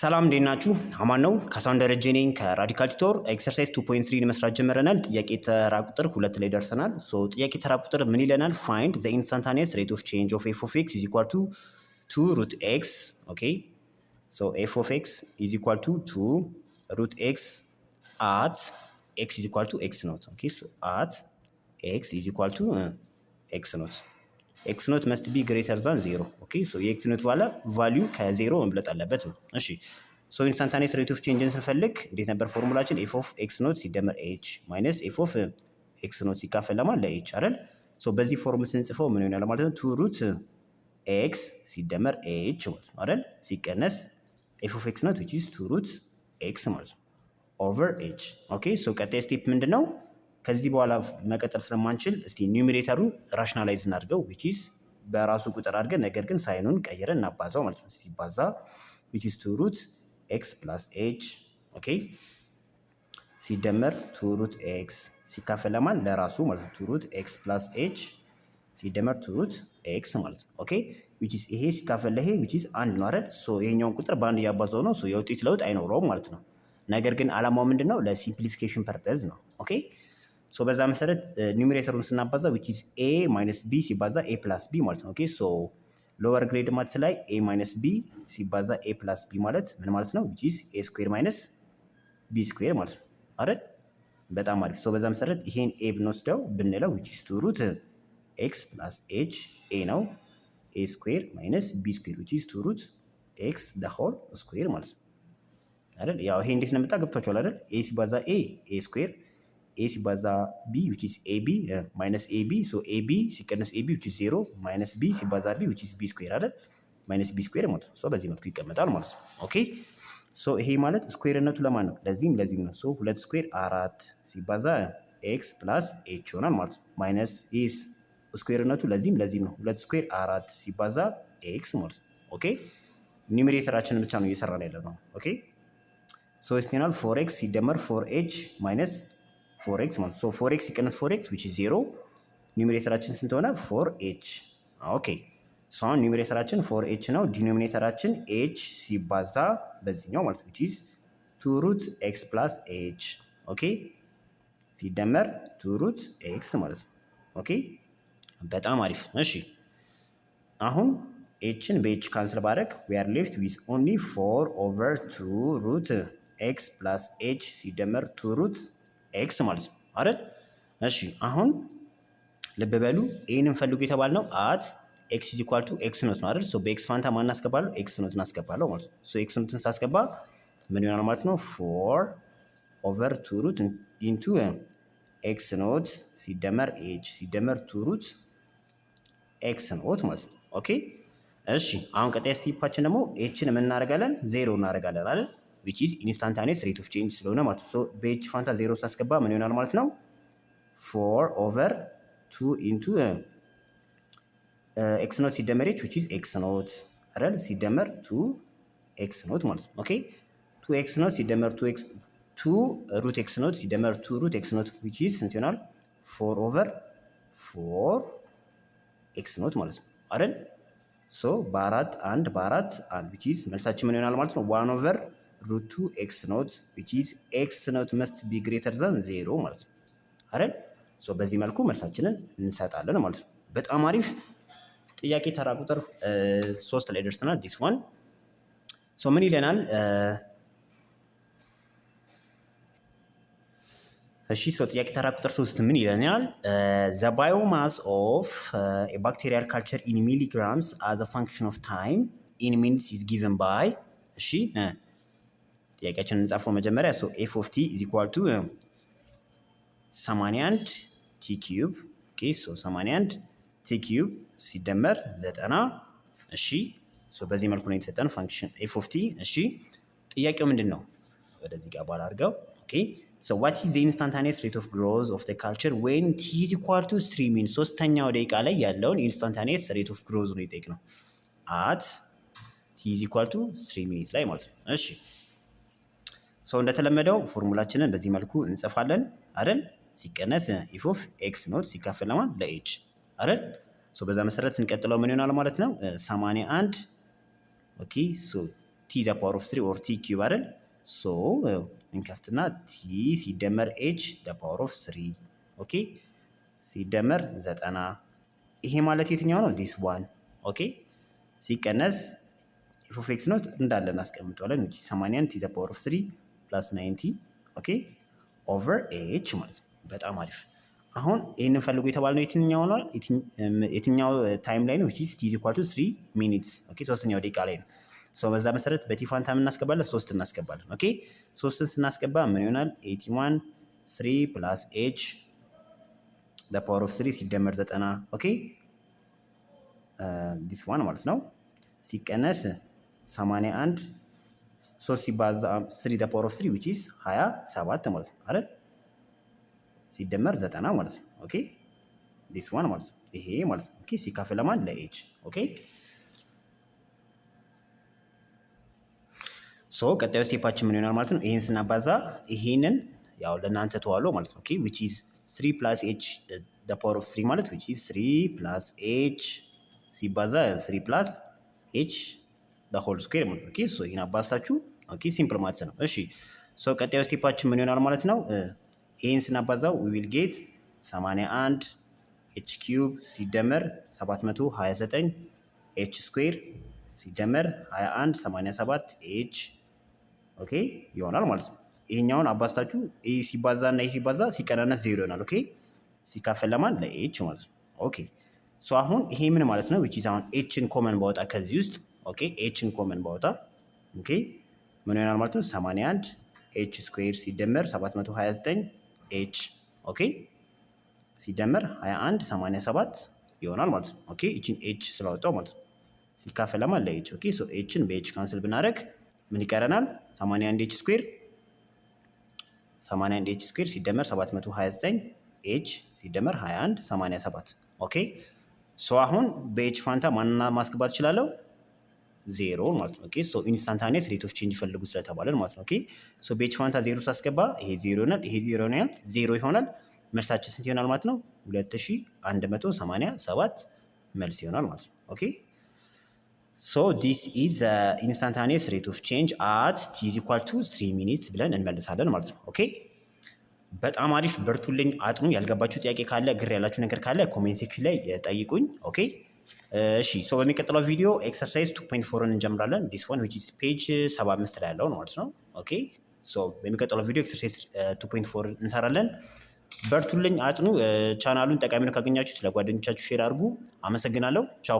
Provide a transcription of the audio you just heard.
ሰላም እንዴት ናችሁ? አማን ነው። ካሳሁን ደረጀ ነኝ ከራዲካል ቲቶር። ኤክሰርሳይዝ 2.3 መስራት ጀምረናል። ጥያቄ ተራ ቁጥር 2 ላይ ደርሰናል። ጥያቄ ተራ ቁጥር ምን ይለናል? ፋይንድ ዘ ኢንስታንታኒየስ ሬት ኦፍ ቼንጅ ኦፍ ኤፍ ኦፍ ኤክስ ኢዝ ኢኳል ቱ 2 ሩት ኤክስ። ኦኬ ሶ ኤፍ ኦፍ ኤክስ ኢዝ ኢኳል ቱ 2 ሩት ኤክስ አት ኤክስ ኢዝ ኢኳል ቱ ኤክስ ኖት። ኦኬ ሶ አት ኤክስ ኢዝ ኢኳል ቱ ኤክስ ኖት። ኤክስ ኖት መስት ቢ ግሬተር ዛን ዜሮ። ኦኬ ሶ የኤክስ ኖት ቫልዩ ከዜሮ መብለጥ አለበት ነው። እሺ ሶ ኢንስታንታኒየስ ሬት ኦፍ ቼንጅን ስንፈልግ እንዴት ነበር ፎርሙላችን? ኤፍ ኦፍ ኤክስ ኖት ሲደመር ኤች ማይነስ ኤፍ ኦፍ ኤክስ ኖት ሲካፈል ለማን ለኤች አይደል? ሶ በዚህ ፎርም ስንጽፈው ምን ይሆናል ማለት ነው? 2 ሩት ኤክስ ሲደመር ኤች ማለት ነው አይደል? ሲቀነስ ኤፍ ኦፍ ኤክስ ኖት which is 2 ሩት ኤክስ ማለት ነው ኦቨር ኤች። ኦኬ ሶ ቀጣይ ስቴፕ ምንድነው? ከዚህ በኋላ መቀጠል ስለማንችል እስቲ ኒውሜሬተሩን ራሽናላይዝ እናድርገው which is በራሱ ቁጥር አድርገን ነገር ግን ሳይኑን ቀይረን እናባዛው ማለት ነው። ሲባዛ which is 2 ሩት ኤክስ ፕላስ ኤች ኦኬ ሲደመር 2 ሩት ኤክስ ሲካፈል ለማን ለራሱ ማለት ነው 2 ሩት ኤክስ ፕላስ ኤች ሲደመር 2 ሩት ኤክስ ማለት ነው። ኦኬ which is ይሄ ሲካፈል ለይሄ which is አንድ ነው አይደል? ሶ ይሄኛውን ቁጥር በአንድ እያባዛው ነው። ሶ የውጤት ለውጥ አይኖረውም ማለት ነው። ነገር ግን አላማው ምንድነው? ለሲምፕሊፊኬሽን ፐርፐዝ ነው። ኦኬ ሶ በዛ መሰረት ኒውሜሬተሩን ስናባዛ which is a minus b ሲባዛ a plus b ማለት ነው። ኦኬ ሶ ሎወር ግሬድ ማትስ ላይ a minus b ሲባዛ a plus b ማለት ምን ማለት ነው? which is a square minus b square ማለት ነው አይደል? በጣም አሪፍ። ሶ በዛ መሰረት ይሄን a ብንወስደው ብንለው which is 2 root x plus h a ነው a square minus b square which is 2 root x the whole square ማለት ነው አይደል? ያው ይሄ እንዴት ነው መጣ ገብቷችኋል አይደል? a ሲባዛ a square a ሲባዛ b which is ab minus ab so ab ሲቀነስ ab which is 0 minus b ሲባዛ b which is b square አይደል minus b square ማለት ነው። ሶ በዚህ መልኩ ይቀመጣል ማለት ነው። ኦኬ ሶ ይሄ ማለት ስኩዌርነቱ ለማን ነው? ለዚህም ለዚህም ነው። ሶ 2 ስኩዌር 4 ሲባዛ x ፕላስ h ይሆናል ማለት ነው። ማይነስ ኢስ ስኩዌርነቱ ለዚህም ለዚህም ነው። 2 ስኩዌር 4 ሲባዛ x ማለት ነው። ኦኬ ኒውሜሬተራችንን ብቻ ነው እየሰራን ያለ ነው። ኦኬ ሶ ይሆናል 4x ሲደመር 4h ማይነስ 4x ማለት ሶ 4x ሲቀነስ 4x which is 0 ኒውሜሬተራችን ስንት ሆነ? 4h። ኦኬ ሶ አሁን ኒውሜሬተራችን 4h ነው። ዲኖሚኔተራችን h ሲባዛ በዚህኛው ማለት which is 2 root x plus h ኦኬ ሲደመር 2 root x ማለት ነው። ኦኬ በጣም አሪፍ። እሺ አሁን hን በh ካንስል ባደረግ we are left with only 4 over 2 root x plus h ሲደመር 2 root ኤክስ ማለት ነው አይደል? እሺ አሁን ልብ በሉ ኤንን ፈልጉ የተባልነው አት ኤክስ ኢዝ ኢኳል ቱ ኤክስ ኖት ነው አይደል? ሶ በኤክስ ፋንታ ማን አስገባለሁ? ኤክስ ኖትን አስገባለሁ ማለት ነው። ሶ ኤክስ ኖትን ሳስገባ ምን ይሆናል ማለት ነው? 4 ኦቨር 2 ሩት ኢንቱ ኤክስ ኖት ሲደመር ኤች ሲደመር 2 ሩት ኤክስ ኖት ማለት ነው። ኦኬ እሺ አሁን ቀጣይ ስቴፓችን ደግሞ ኤችን ምን እናደርጋለን? ዜሮ እናደርጋለን አይደል? which is instantaneous rate of change ስለሆነ ማለት ነው። ሶ በኤች ፋንታ 0 ሳስገባ ምን ይሆናል ማለት ነው? 4 ኦቨር 2 ኢንቱ ኤክስ ኖት ሲደመር ኤች which is ኤክስ ኖት አይደል? ሲደመር 2 ኤክስ ኖት ማለት ነው። ኦኬ 2 ኤክስ ኖት ሲደመር 2 ሩት ኤክስ ኖት ሲደመር 2 ሩት ኤክስ ኖት which is ስንት ይሆናል? 4 ኦቨር 4 ኤክስ ኖት ማለት ነው አይደል? ሶ በአራት አንድ በአራት አንድ which is መልሳችን ምን ይሆናል ማለት ነው? 1 ኦቨር ሩት 2 ኤክስ ኖት which is ኤክስ ኖት መስት ቢ ግሬተር ዛን 0 ማለት ነው አይደል? ሶ በዚህ መልኩ መልሳችንን እንሰጣለን ማለት ነው። በጣም አሪፍ። ጥያቄ ተራ ቁጥር 3 ላይ ደርሰናል። ዲስ ዋን ሶ ምን ይለናል? እሺ ሶ ጥያቄ ተራ ቁጥር 3 ምን ይለናል? ዘ ባዮማስ ኦፍ ኤ ባክቴሪያል ካልቸር ኢን ሚሊግራምስ አዝ አ ፋንክሽን ኦፍ ታይም ኢን ሚኒትስ ኢዝ ጊቨን ባይ እሺ ጥያቄያችንን እንጻፈው መጀመሪያ። ሶ ኤፍ ኦፍ ቲ ኢዝ ኢኳል ቱ 81 ቲ ኪዩብ ኦኬ ሶ 81 ቲ ኪዩብ ሲደመር 90 እሺ ሶ በዚህ መልኩ ነው የተሰጠን ፋንክሽን ኤፍ ኦፍ ቲ። እሺ ጥያቄው ምንድን ነው? ወደዚህ ጋር ባላ አድርገው። ኦኬ ሶ ዋት ኢዝ ዘ ኢንስታንታኒየስ ሬት ኦፍ ግሮዝ ኦፍ ዘ ካልቸር ዌን ቲ ኢዝ ኢኳል ቱ 3 ሚኒት ሶስተኛው ደቂቃ ላይ ያለውን ኢንስታንታኒየስ ሬት ኦፍ ግሮዝ ነው የጠየቅነው አት ቲ ኢዝ ኢኳል ቱ 3 ሚኒት ላይ ማለት ነው። እሺ ሶ እንደተለመደው ፎርሙላችንን በዚህ መልኩ እንጽፋለን አይደል? ሲቀነስ ኢፍ ኦፍ ኤክስ ኖት ሲካፈል ለማን ለኤች አይደል? ሶ በዛ መሰረት ስንቀጥለው ምን ይሆናል ማለት ነው? 81 ኦኬ ሶ ቲ ቲ ዘ ፓወር ኦፍ 3 ኦር ቲ ኪዩብ አይደል? ሶ እንከፍትና ቲ ሲደመር ኤች ዘ ፓወር ኦፍ 3 ኦኬ ሲደመር 90 ይሄ ማለት የትኛው ነው? ዲስ ዋን ኦኬ ሲቀነስ ኤፍ ኦፍ ኤክስ ነው እንዳለ እናስቀምጠዋለን። which is 80 ቲ ዘ ፓወር ኦፍ 3 ፕላስ 90 ኦኬ ኦቨር ኤች ማለት ነው። በጣም አሪፍ። አሁን ይሄንን ፈልጉ የተባልነው የትኛው ነው? የትኛው ታይም ላይ ነው? which is t is equal to 3 minutes ኦኬ ሶስተኛው ደቂቃ ላይ ነው። ሶ በዛ መሰረት በቲ ፋንታ ምን እናስገባለን? 3 እናስገባለን። ኦኬ 3ን ስናስገባ ምን ይሆናል? 81 3 ፕላስ ኤች ዘ ፓወር ኦፍ 3 ሲደመር 90 ኦኬ ዲስ ዋን ማለት ነው ሲቀነስ 81 3 ሲባዛ 3 ዘ ፓወር ኦፍ 3 which is 27 ማለት ነው አይደል? ሲደመር 90 ማለት ነው ኦኬ ዲስ ዋን ማለት ነው ይሄ ማለት ነው ኦኬ ሲካፈል ለማን? ለኤች ኦኬ ሶ ቀጣዩ ስቴፓችን ምን ይሆናል ማለት ነው? ይሄን ስናባዛ ይሄንን ያው ለእናንተ ተዋሎ ማለት ነው ኦኬ which is 3 plus h the power of 3 ማለት which is 3 plus h ሲባዛ 3 plus h the whole square ማለት ኦኬ ሶ ይሄን አባዝታችሁ ኦኬ ሲምፕል ማለት ነው። እሺ ሶ ቀጣዩ ስቴፓችን ምን ይሆናል ማለት ነው? ይሄን ስናባዛው we will get 81 h cube ሲደመር 729 h square ሲደመር 21 87 h ኦኬ ይሆናል ማለት ነው። ይሄኛውን አባዝታችሁ ይሄ ሲባዛ እና ይሄ ሲባዛ ሲቀናነስ 0 ይሆናል ኦኬ ሲካፈል ለማን? ለኤች ማለት ነው ኦኬ ሶ አሁን ይሄ ምን ማለት ነው? which is አሁን ኤችን ኮመን ባወጣ ከዚህ ውስጥ ኦኬ ኤችን ኮመን ባወጣ ኦኬ ምን ይሆናል ማለት ነው? 81 ኤች ስኩዌር ሲደመር 729 ኤች ኦኬ ሲደመር 21 87 ይሆናል ማለት ነው ኦኬ እቺን ኤች ስላወጣው ማለት ነው ሲካፈል ለማን? ለኤች ኦኬ ሶ ኤችን በኤች ካንስል ብናደርግ ምን ይቀረናል? 81 ኤች ስኩዌር ሲደመር 729 ኤች ሲደመር 21 87 ኦኬ ሶ አሁን በኤች ፋንታ ማንና ማስገባት እችላለሁ? 0 ማለት ነው ኦኬ ሶ ኢንስታንታኒየስ ሬት ኦፍ ቼንጅ ፈልጉ ስለተባለን ማለት ነው ኦኬ ሶ በኤች ፋንታ 0 ሳስገባ ይሄ 0 ይሆናል፣ ይሄ 0 ይሆናል። መልሳችን ስንት ይሆናል ማለት ነው? 2187 መልስ ይሆናል ማለት ነው ኦኬ ሶ ዲስ ኢዝ ኢንስታንታኒየስ ሬት ኦፍ ቼንጅ አት ቲ ኢዝ ኢኳል ቱ 3 ሚኒት ብለን እንመልሳለን ማለት ነው ኦኬ በጣም አሪፍ በርቱልኝ፣ አጥኑ። ያልገባችሁ ጥያቄ ካለ ግር ያላችሁ ነገር ካለ ኮሜንት ሴክሽን ላይ ጠይቁኝ ኦኬ እሺ ሶ በሚቀጥለው ቪዲዮ ኤክሰርሳይዝ 2.4ን እንጀምራለን። ዲስ ዋን which is ፔጅ 75 ላይ ያለው ነው ማለት ነው ኦኬ ሶ በሚቀጥለው ቪዲዮ ኤክሰርሳይዝ 2.4 እንሰራለን። በርቱልኝ፣ አጥኑ። ቻናሉን ጠቃሚ ነው ካገኛችሁት ለጓደኞቻችሁ ሼር አድርጉ። አመሰግናለሁ። ቻው